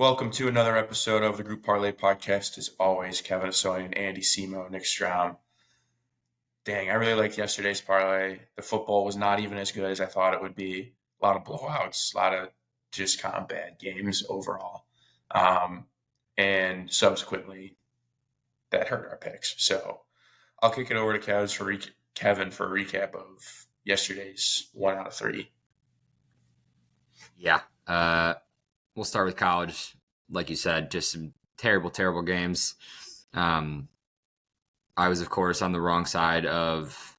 Welcome to another episode of the Group Parlay podcast. As always, Kevin Asoyan, Andy Semo, Nick Strahm. Dang, I really liked yesterday's parlay. The football was not even as good as I thought it would be. A lot of blowouts, a lot of just kind of bad games overall. And subsequently, that hurt our picks. So I'll kick it over to Kevin for a recap of yesterday's 1 out of 3. Yeah. We'll start with college. Like you said, just some terrible games. I was, of course, on the wrong side of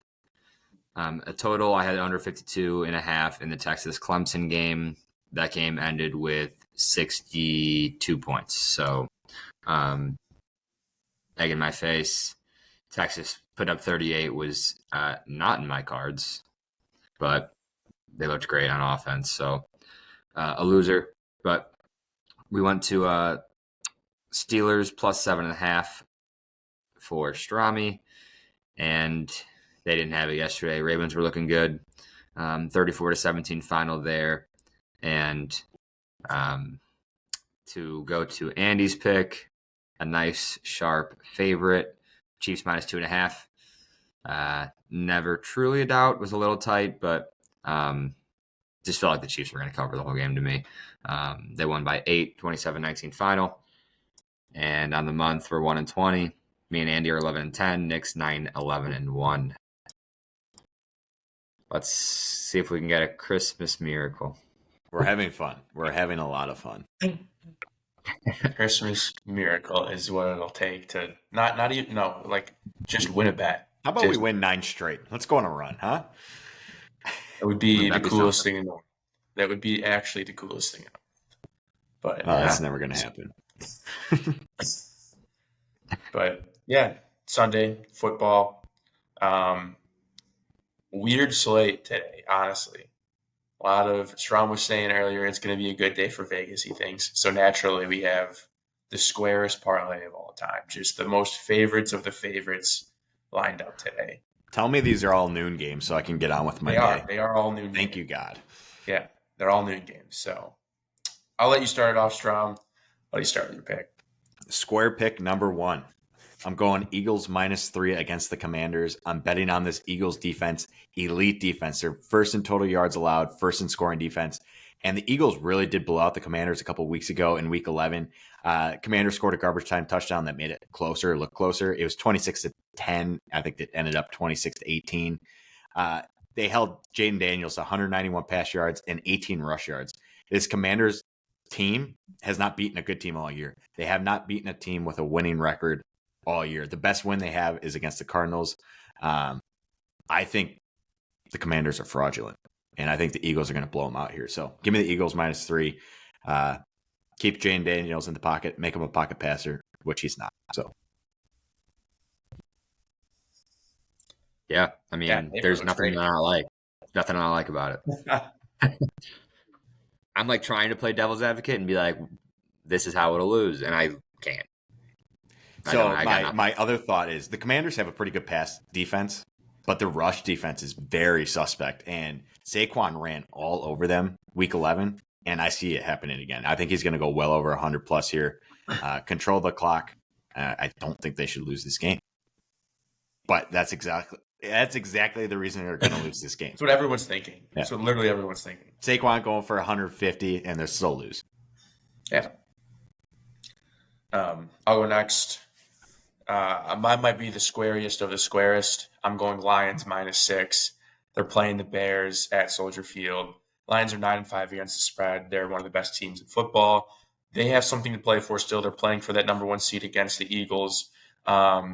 a total. I had under 52.5 in the Texas Clemson game. That game ended with 62 points. So, egg in my face. Texas put up 38 was not in my cards, but they looked great on offense. So, a loser. But we went to Steelers plus 7.5 for Strami, and they didn't have it yesterday. Ravens were looking good, 34-17 final there. And to go to Andy's pick, a nice sharp favorite, Chiefs minus 2.5. Never truly a doubt, was a little tight, but just felt like the Chiefs were going to cover the whole game to me. They won by 8, 27-19 final. And on the month, we're 1-20. Me and Andy are 11-10. Nick's 9-11-1. Let's see if we can get a Christmas miracle. We're having fun. We're having a lot of fun. Christmas miracle is what it'll take to just win a bet. How about we win 9 straight? Let's go on a run, huh? That would be the coolest thing in the world. That would be actually the coolest thing in the world. But that's never going to happen. But yeah, Sunday football. Weird slate today, honestly. A lot of Strom was saying earlier it's going to be a good day for Vegas, he thinks. So naturally we have the squarest parlay of all time. Just the most favorites of the favorites lined up today. Tell me these are all noon games so I can get on with my day. They are all noon games. Thank you, God. Yeah, they're all noon games. So I'll let you start it off, Strom. Let you start with your pick. Square pick number 1. I'm going Eagles -3 against the Commanders. I'm betting on this Eagles defense, elite defense. They're first in total yards allowed, first in scoring defense. And the Eagles really did blow out the Commanders a couple weeks ago in Week 11. Commanders scored a garbage time touchdown that made it look closer. It was 26-10. I think it ended up 26-18. They held Jaden Daniels to 191 pass yards and 18 rush yards. This Commanders team has not beaten a good team all year. They have not beaten a team with a winning record all year. The best win they have is against the Cardinals. I think the Commanders are fraudulent, and I think the Eagles are going to blow them out here. So give me the Eagles -3. Keep Jane Daniels in the pocket, make him a pocket passer, which he's not. So, yeah, I mean, there's nothing I don't like. Nothing I don't like about it. I'm like trying to play devil's advocate and be like, this is how it'll lose, and I can't. So my other thought is the Commanders have a pretty good pass defense, but the rush defense is very suspect. And Saquon ran all over them Week 11, and I see it happening again. I think he's going to go well over 100 plus here. Control the clock. I don't think they should lose this game. But that's exactly the reason they're going to lose this game. That's what everyone's thinking. Yeah. That's what literally everyone's thinking. Saquon going for 150, and they'll still lose. Yeah. I'll go next. Mine might be the squariest of the squarest. I'm going Lions -6. They're playing the Bears at Soldier Field. Lions are 9-5 against the spread. They're one of the best teams in football. They have something to play for still. They're playing for that number 1 seed against the Eagles.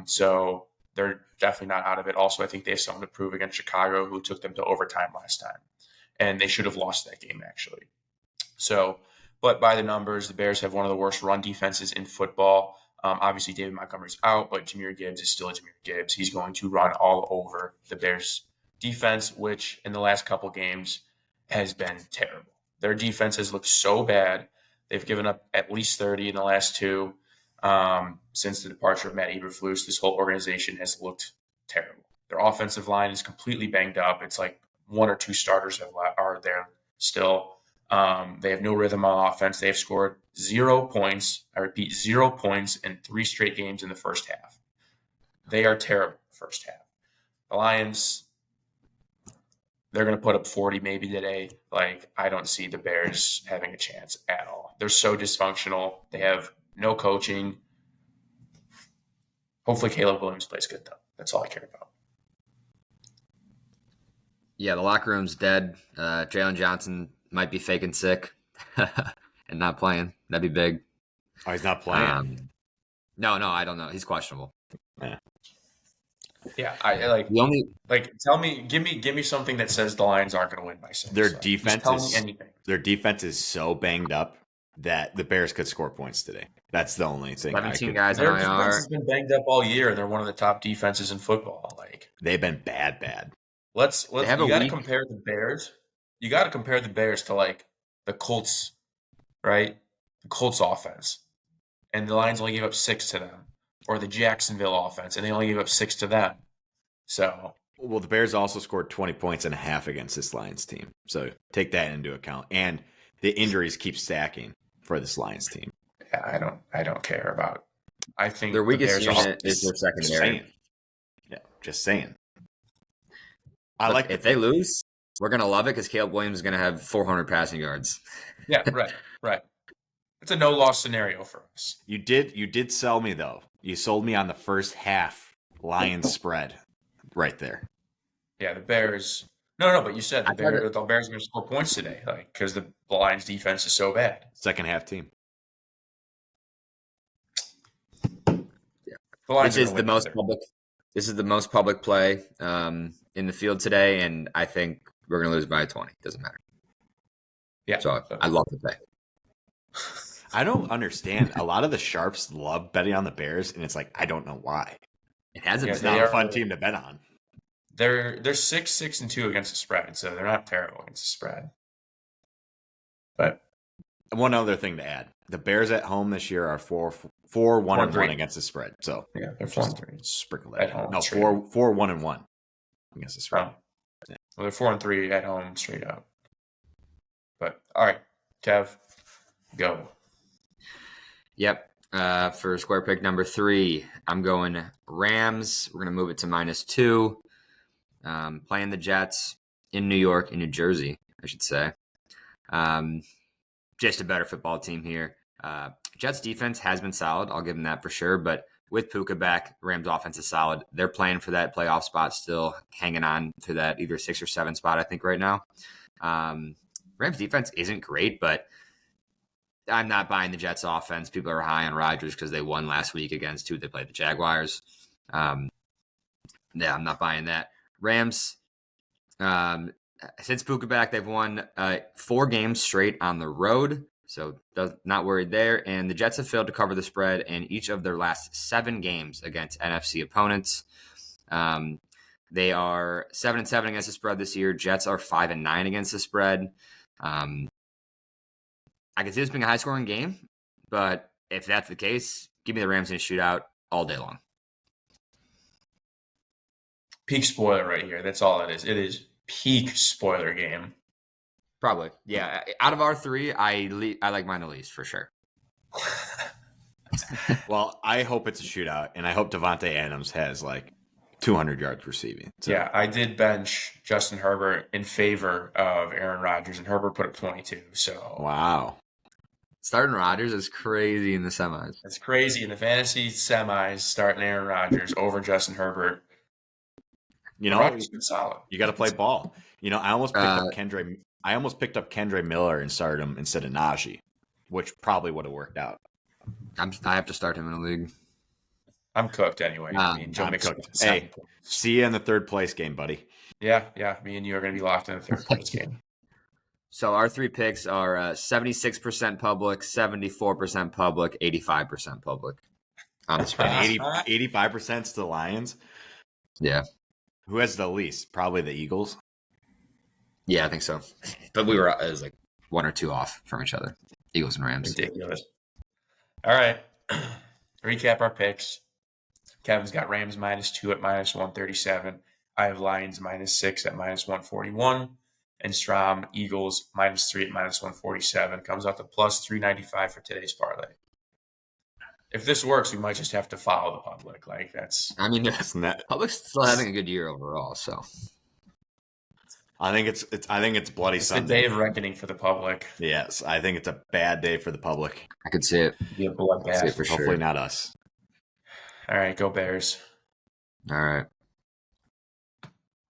So they're definitely not out of it. Also, I think they have something to prove against Chicago, who took them to overtime last time. And they should have lost that game, actually. So, but by the numbers, the Bears have one of the worst run defenses in football. Obviously, David Montgomery's out, but Jahmyr Gibbs is still Jahmyr Gibbs. He's going to run all over the Bears' defense, which in the last couple games has been terrible. Their defense has looked so bad. They've given up at least 30 in the last 2. Since the departure of Matt Eberflus, this whole organization has looked terrible. Their offensive line is completely banged up. It's like 1 or 2 starters are there still. They have no rhythm on offense. They have scored 0 points. I repeat, 0 points in 3 straight games in the first half. They are terrible in the first half. The Lions, they're going to put up 40 maybe today. Like, I don't see the Bears having a chance at all. They're so dysfunctional. They have no coaching. Hopefully Caleb Williams plays good, though. That's all I care about. Yeah, the locker room's dead. Jalen Johnson might be faking sick and not playing. That'd be big. Oh, he's not playing? No, I don't know. He's questionable. Yeah, I like The only tell me, give me something that says the Lions aren't going to win by 6. Their Just defense tell is me anything. Their defense is so banged up that the Bears could score points today. That's the only thing. 17 guys Their on defense IR. has been banged up all year, and they're one of the top defenses in football. Like, they've been bad. let's have you a got to week. compare the Bears. You got to compare the Bears to like the Colts, right? The Colts offense, and the Lions only gave up 6 to them, or the Jacksonville offense, and they only gave up 6 to them. So, well, the Bears also scored 20 points and a half against this Lions team. So take that into account. And the injuries keep stacking for this Lions team. yeah, I don't care about. I think Their weakest the Bears unit is their Just secondary. saying. Yeah, just saying. Look, if they lose, we're gonna love it because Caleb Williams is gonna have 400 passing yards. Yeah, right. It's a no-loss scenario for us. You did sell me though. You sold me on the first half Lions spread right there. Yeah, the Bears. No, but you said the Bears are going to score points today, like because the Lions' defense is so bad. Second half team. The Lions This is the most public. This is the most public play in the field today, and I think we're gonna lose by 20. Doesn't matter. Yeah, so I love the play. I don't understand. A lot of the sharps love betting on the Bears, and it's like I don't know why. It hasn't. It's not a fun team to bet on. They're 6-6-2 against the spread, so they're not terrible against the spread. But one other thing to add: the Bears at home this year are 4-1-1 against the spread. So yeah, they're 4-3. Sprinkle that at in. home. No, 4-1-1 against the spread. Yeah. Well, they're 4-3 at home straight up. But all right, Kev, go. Yep. For square pick number 3, I'm going Rams. We're going to move it to -2. Playing the Jets in New York, in New Jersey, I should say. Just a better football team here. Jets defense has been solid. I'll give them that for sure. But with Puka back, Rams offense is solid. They're playing for that playoff spot still, hanging on to that either 6 or 7 spot, I think, right now. Rams defense isn't great, but I'm not buying the Jets offense. People are high on Rodgers because they won last week against who they played, the Jaguars. Yeah, I'm not buying that. Rams, since Puka back, they've won 4 games straight on the road, so not worried there. And the Jets have failed to cover the spread in each of their last 7 games against NFC opponents. They are 7-7 against the spread this year. Jets are 5-9 against the spread. I can see this being a high-scoring game, but if that's the case, give me the Rams in a shootout all day long. Peak spoiler right here. That's all it is. It is peak spoiler game. Probably, yeah. Out of our 3, I like mine the least for sure. Well, I hope it's a shootout, and I hope Devontae Adams has like 200 yards receiving. So. Yeah, I did bench Justin Herbert in favor of Aaron Rodgers, and Herbert put up 22. So wow. Starting Rodgers is crazy in the semis. It's crazy in the fantasy semis, starting Aaron Rodgers over Justin Herbert. You know, Rodgers has been solid. You got to play ball. You know, I almost picked up Kendre Miller and started him instead of Najee, which probably would have worked out. I have to start him in a league. I'm cooked anyway. I'm cooked. Hey, see you in the 3rd place game, buddy. Yeah. Me and you are going to be locked in the 3rd place game. So our 3 picks are 76% public, 74% public, 85% public. On the spread. 85% to the Lions? Yeah. Who has the least? Probably the Eagles. Yeah, I think so. But it was like 1 or 2 off from each other. Eagles and Rams. Ridiculous. All right. Recap our picks. Kevin's got Rams -2 at -137. I have Lions -6 at -141. and Strom Eagles -3 at -147 comes out to +395 for today's parlay. If this works, we might just have to follow the public. Like that's. I mean, Isn't that- public's still having a good year overall. So I think it's Bloody It's the Sunday. day of reckoning for the public. Yes, I think it's a bad day for the public. I could see it. Be a I could see it bloodbath. for sure. Hopefully not us. All right, go Bears. All right.